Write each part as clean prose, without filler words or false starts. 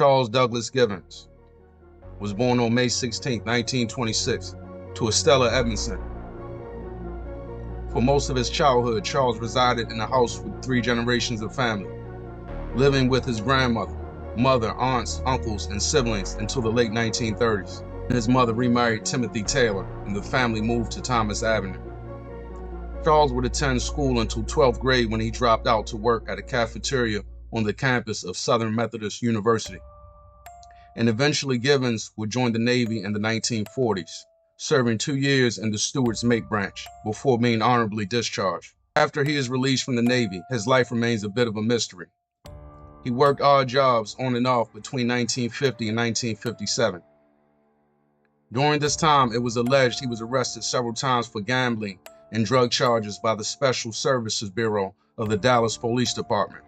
Charles Douglas Givens was born on May 16, 1926, to Estella Edmondson. For most of his childhood, Charles resided in a house with 3 generations of family, living with his grandmother, mother, aunts, uncles, and siblings until the late 1930s. His mother remarried Timothy Taylor, and the family moved to Thomas Avenue. Charles would attend school until 12th grade when he dropped out to work at a cafeteria on the campus of Southern Methodist University. And eventually Givens would join the Navy in the 1940s, serving 2 years in the steward's mate branch before being honorably discharged. After he is released from the Navy, his life remains a bit of a mystery. He worked odd jobs on and off between 1950 and 1957. During this time, it was alleged he was arrested several times for gambling and drug charges by the Special Services Bureau of the Dallas Police Department.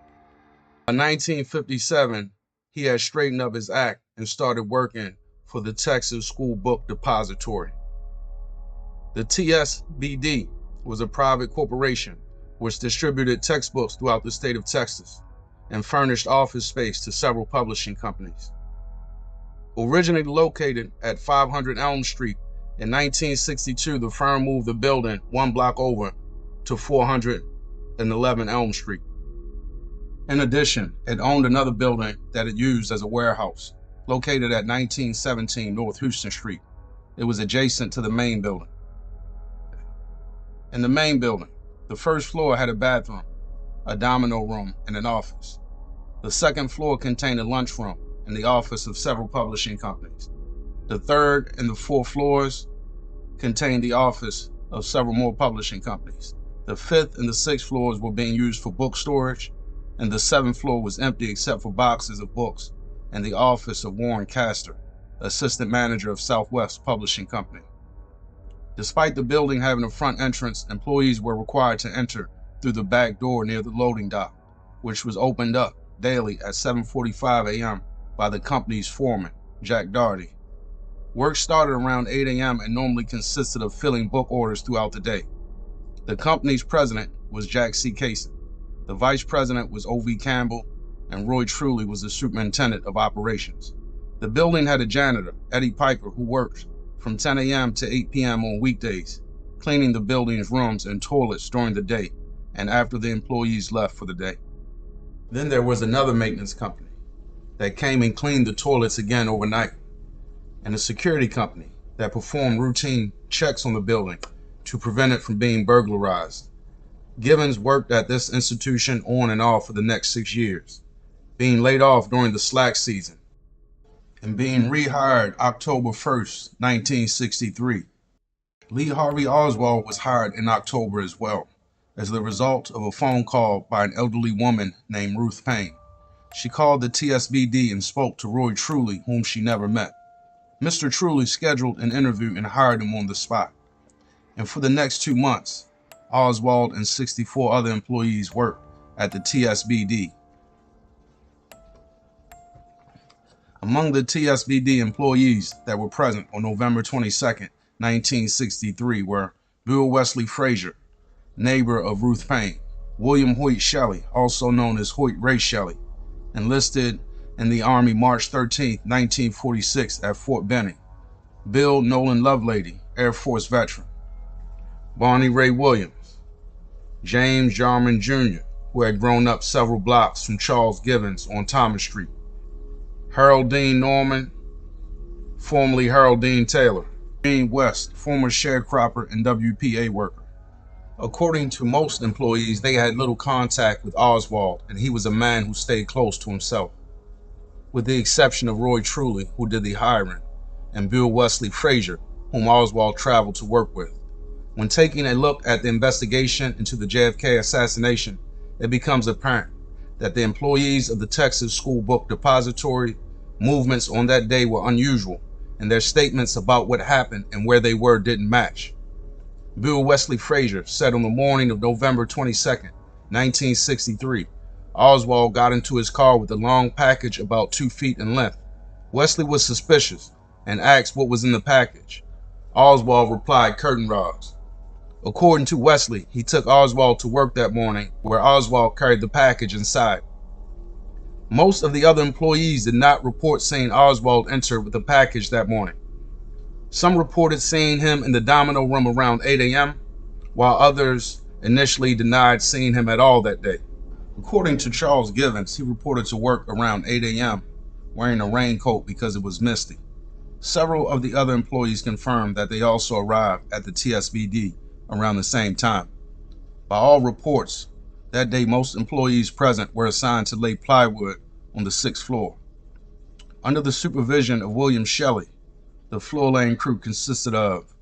By 1957, he had straightened up his act and started working for the Texas School Book Depository. The TSBD was a private corporation which distributed textbooks throughout the state of Texas and furnished office space to several publishing companies. Originally located at 500 Elm Street, in 1962, the firm moved the building 1 block over to 411 Elm Street. In addition, it owned another building that it used as a warehouse, located at 1917 North Houston Street. It was adjacent to the main building. In the main building, the first floor had a bathroom, a domino room, and an office. The second floor contained a lunchroom and the office of several publishing companies. The third and the fourth floors contained the office of several more publishing companies. The fifth and the sixth floors were being used for book storage, and the seventh floor was empty except for boxes of books and the office of Warren Castor, assistant manager of Southwest Publishing Company. Despite the building having a front entrance, employees were required to enter through the back door near the loading dock, which was opened up daily at 7:45 a.m. by the company's foreman, Jack Daugherty. Work started around 8 a.m. and normally consisted of filling book orders throughout the day. The company's president was Jack C. Kaysen. The vice president was O.V. Campbell, and Roy Truly was the superintendent of operations. The building had a janitor, Eddie Piper, who worked from 10 a.m. to 8 p.m. on weekdays, cleaning the building's rooms and toilets during the day and after the employees left for the day. Then there was another maintenance company that came and cleaned the toilets again overnight, and a security company that performed routine checks on the building to prevent it from being burglarized. Givens worked at this institution on and off for the next 6 years, being laid off during the slack season and being rehired October 1st, 1963. Lee Harvey Oswald was hired in October as well, as the result of a phone call by an elderly woman named Ruth Payne. She called the TSBD and spoke to Roy Truly, whom she never met. Mr. Truly scheduled an interview and hired him on the spot. And for the next 2 months, Oswald and 64 other employees worked at the TSBD. Among the TSBD employees that were present on November 22, 1963 were Bill Wesley Frazier, neighbor of Ruth Payne; William Hoyt Shelley, also known as Hoyt Ray Shelley, enlisted in the Army March 13, 1946 at Fort Benning; Bill Nolan Lovelady, Air Force veteran; Barney Ray Williams; James Jarman Jr., who had grown up several blocks from Charles Givens on Thomas Street; Harold Dean Norman, formerly Harold Dean Taylor; Gene West, former sharecropper and WPA worker. According to most employees, they had little contact with Oswald, and he was a man who stayed close to himself, with the exception of Roy Truly, who did the hiring, and Bill Wesley Frazier, whom Oswald traveled to work with. When taking a look at the investigation into the JFK assassination, it becomes apparent that the employees of the Texas School Book Depository movements on that day were unusual, and their statements about what happened and where they were didn't match. Bill Wesley Frazier said on the morning of November 22, 1963, Oswald got into his car with a long package about 2 feet in length. Wesley was suspicious and asked what was in the package. Oswald replied, "curtain rods." According to Wesley, he took Oswald to work that morning, where Oswald carried the package inside. Most of the other employees did not report seeing Oswald enter with a package that morning. Some reported seeing him in the Domino room around 8 a.m., while others initially denied seeing him at all that day. According to Charles Givens, he reported to work around 8 a.m. wearing a raincoat because it was misty. Several of the other employees confirmed that they also arrived at the TSBD around the same time. By all reports, that day most employees present were assigned to lay plywood on the 6th floor. Under the supervision of William Shelley, the floor-laying crew consisted of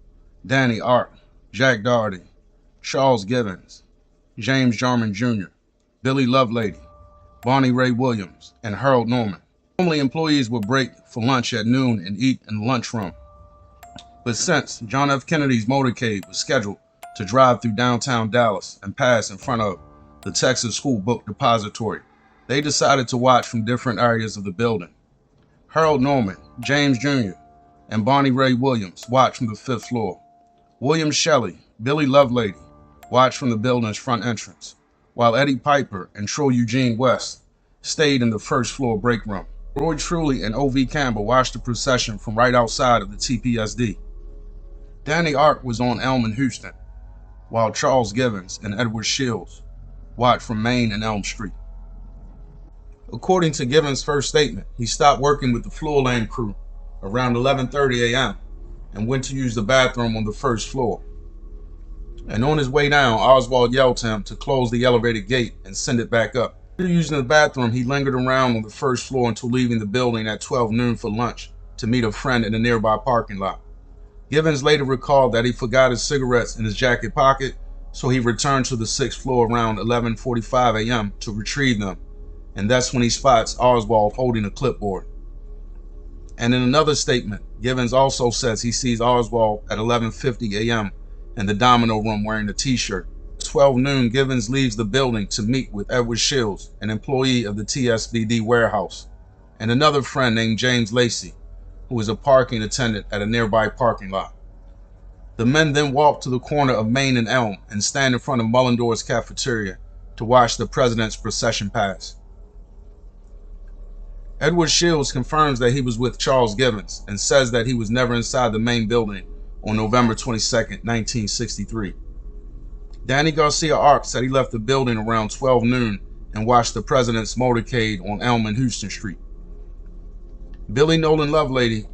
Danny Ark, Jack Daugherty, Charles Givens, James Jarman Jr., Billy Lovelady, Bonnie Ray Williams, and Harold Norman. Normally, employees would break for lunch at noon and eat in the lunchroom. But since John F. Kennedy's motorcade was scheduled to drive through downtown Dallas and pass in front of the Texas School Book Depository, they decided to watch from different areas of the building. Harold Norman, James Jr., and Bonnie Ray Williams watched from the 5th floor. William Shelley, Billy Lovelady watched from the building's front entrance, while Eddie Piper and Troy Eugene West stayed in the 1st floor break room. Roy Truly and O.V. Campbell watched the procession from right outside of the TPSD. Danny Ark was on Elm and Houston, while Charles Givens and Edward Shields watched from Main and Elm Street. According to Givens' first statement, he stopped working with the floor-laying crew around 11:30 a.m. and went to use the bathroom on the 1st floor. And on his way down, Oswald yelled to him to close the elevator gate and send it back up. After using the bathroom, he lingered around on the 1st floor until leaving the building at 12 noon for lunch to meet a friend in a nearby parking lot. Givens later recalled that he forgot his cigarettes in his jacket pocket, so he returned to the 6th floor around 11:45 a.m. to retrieve them, and that's when he spots Oswald holding a clipboard. And in another statement, Givens also says he sees Oswald at 11:50 a.m. in the Domino room wearing a t-shirt. At 12 noon, Givens leaves the building to meet with Edward Shields, an employee of the TSBD warehouse, and another friend named James Lacey, who is a parking attendant at a nearby parking lot. The men then walk to the corner of Main and Elm and stand in front of Mullendorf's cafeteria to watch the president's procession pass. Edward Shields confirms that he was with Charles Givens and says that he was never inside the main building on November 22, 1963. Danny Garcia Ark said he left the building around 12 noon and watched the president's motorcade on Elm and Houston Street. Billy Nolan Lovelady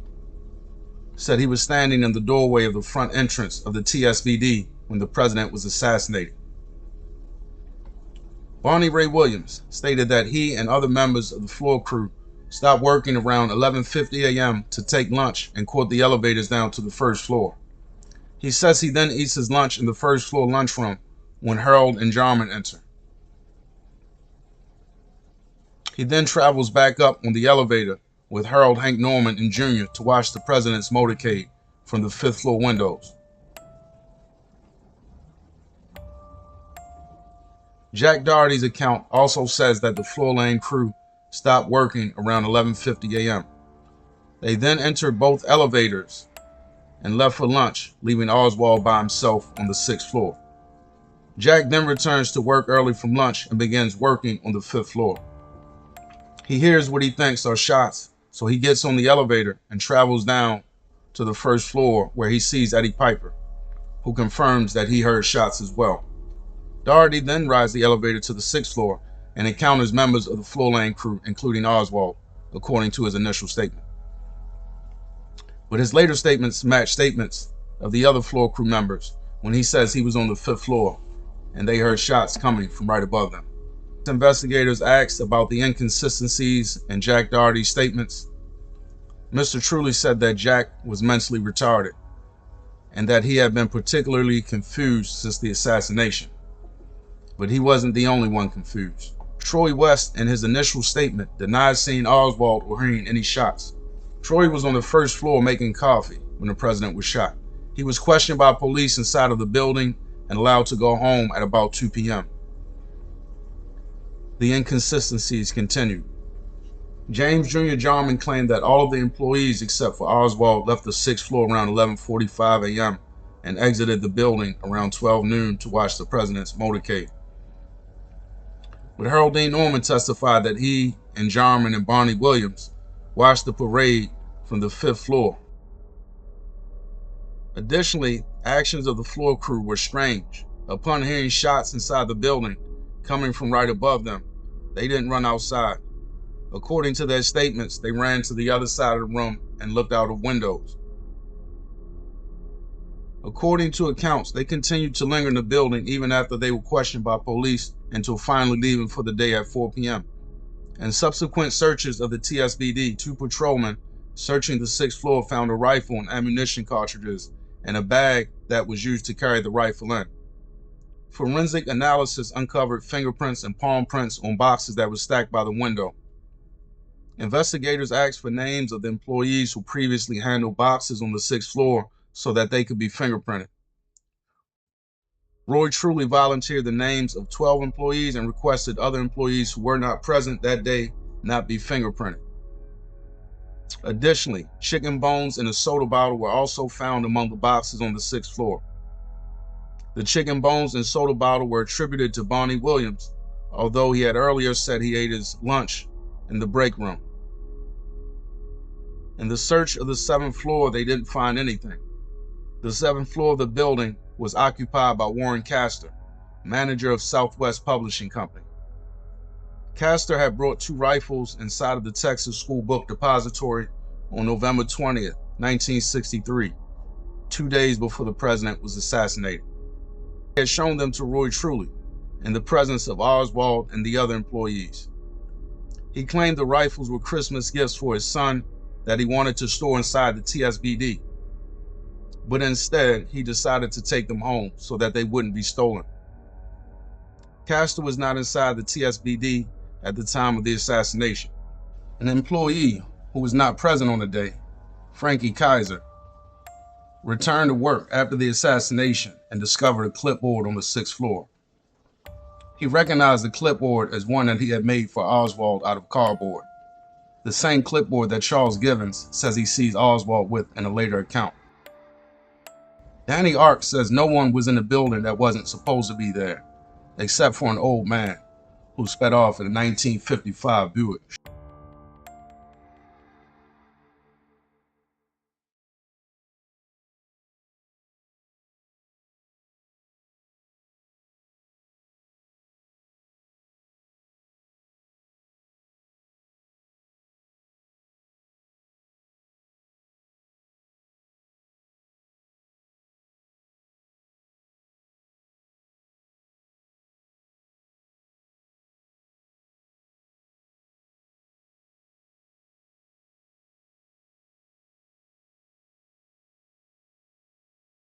said he was standing in the doorway of the front entrance of the TSBD when the president was assassinated. Bonnie Ray Williams stated that he and other members of the floor crew stopped working around 11:50 a.m. to take lunch and caught the elevators down to the 1st floor. He says he then eats his lunch in the 1st floor lunchroom when Harold and Jarman enter. He then travels back up on the elevator with Harold Hank Norman and Jr. to watch the president's motorcade from the 5th floor windows. Jack Daugherty's account also says that the floor-laying crew stopped working around 11:50 a.m. They then entered both elevators and left for lunch, leaving Oswald by himself on the 6th floor. Jack then returns to work early from lunch and begins working on the 5th floor. He hears what he thinks are shots, so he gets on the elevator and travels down to the 1st floor where he sees Eddie Piper, who confirms that he heard shots as well. Daugherty then rides the elevator to the 6th floor and encounters members of the floor-laying crew, including Oswald, according to his initial statement. But his later statements match statements of the other floor crew members when he says he was on the 5th floor and they heard shots coming from right above them. Investigators asked about the inconsistencies in Jack Daugherty's statements. Mr. Truly said that Jack was mentally retarded and that he had been particularly confused since the assassination. But he wasn't the only one confused. Troy West, in his initial statement, denied seeing Oswald or hearing any shots. Troy was on the 1st floor making coffee when the president was shot. He was questioned by police inside of the building and allowed to go home at about 2 p.m. The inconsistencies continued. James Jr. Jarman claimed that all of the employees except for Oswald left the 6th floor around 11:45 a.m. and exited the building around 12 noon to watch the president's motorcade. But Harold Dean Norman testified that he and Jarman and Bonnie Williams watched the parade from the 5th floor. Additionally, actions of the floor crew were strange. Upon hearing shots inside the building coming from right above them, they didn't run outside. According to their statements, they ran to the other side of the room and looked out of windows. According to accounts, they continued to linger in the building even after they were questioned by police until finally leaving for the day at 4 p.m. In subsequent searches of the TSBD, 2 patrolmen searching the 6th floor found a rifle and ammunition cartridges and a bag that was used to carry the rifle in. Forensic analysis uncovered fingerprints and palm prints on boxes that were stacked by the window. Investigators asked for names of the employees who previously handled boxes on the 6th floor so that they could be fingerprinted. Roy Truly volunteered the names of 12 employees and requested other employees who were not present that day not be fingerprinted. Additionally, chicken bones and a soda bottle were also found among the boxes on the 6th floor. The chicken bones and soda bottle were attributed to Bonnie Williams, although he had earlier said he ate his lunch in the break room. In the search of the 7th floor, they didn't find anything. The 7th floor of the building was occupied by Warren Castor, manager of Southwest Publishing Company. Castor had brought 2 rifles inside of the Texas School Book Depository on November 20th, 1963, 2 days before the president was assassinated. He had shown them to Roy Truly in the presence of Oswald and the other employees. He claimed the rifles were Christmas gifts for his son that he wanted to store inside the TSBD, but instead he decided to take them home so that they wouldn't be stolen. Castor was not inside the TSBD at the time of the assassination. An employee who was not present on the day, Frankie Kaiser, returned to work after the assassination and discovered a clipboard on the 6th floor. He recognized the clipboard as one that he had made for Oswald out of cardboard, the same clipboard that Charles Givens says he sees Oswald with in a later account. Danny Ark says no one was in the building that wasn't supposed to be there, except for an old man who sped off in a 1955 Buick.